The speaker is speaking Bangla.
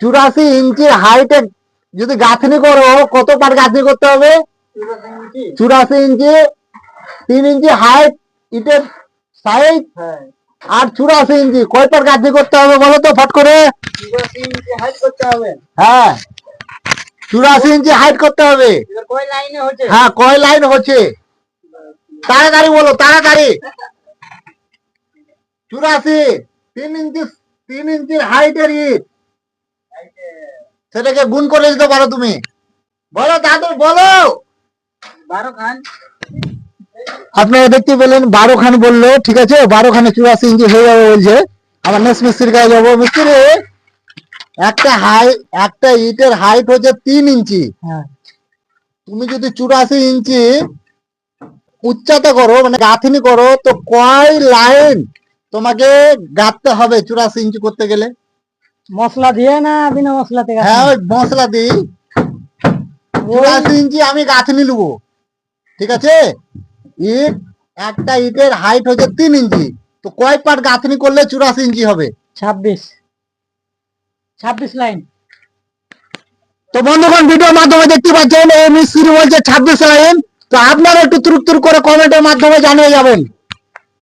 84 ইঞ্চির হাইটে যদি গাঁথনি করো, কত পাট গাঁথনি করতে হবে? 84 ইঞ্চি, 3 ইঞ্চি হাইট ইটের সাইজ, আর 84 ইঞ্চি কয় পাট গাঁথনি করতে হবে বলো তো ফট করে? 84 ইঞ্চি হাইট করতে হবে। হ্যাঁ, 84 ইঞ্চি হাইট করতে হবে। কয় লাইনে হচ্ছে? হ্যাঁ, কয় লাইন হচ্ছে? তাড়াতাড়ি বলো, তাড়াতাড়ি। 84, 3 ইঞ্চি, 3 ইঞ্চির হাইটের ইট, সেটাকে গুণ করে দিতে পারো তুমি। বলো দাদু, বলো। 12 খান। আপনারা দেখতে পেলেন 12 খান বললো, ঠিক আছে। 12 খানে 84 ইঞ্চি হয়ে যাবে বলছে। আমার নেক্সট মিস্ত্রির কাছে যাবো। মিস্ত্রি, একটা ইটের হাইট হচ্ছে 3 ইঞ্চি। তুমি যদি 84 ইঞ্চি উচ্চতা করো, মানে গাঁথনি করো, তো কয় লাইন তোমাকে গাঁথতে হবে 84 ইঞ্চি করতে গেলে? মশলা দিয়ে না বিনা মশলাতে? হ্যাঁ, ওই মশলা দিই। 84 ইঞ্চি আমি গাঁথনি নেবো, ঠিক আছে। ইট, একটা ইটের হাইট হচ্ছে 3 ইঞ্চি, তো কয় পাট গাঁথনি করলে 84 ইঞ্চি হবে? 26 লাইন। তো বন্ধুগণ, ভিডিওর মাধ্যমে দেখতে পাচ্ছেন এই মিস্ত্রি বলছে 26 লাইন। তো আপনারা একটু তুরুক করে কমেন্টের মাধ্যমে জানিয়ে যাবেন।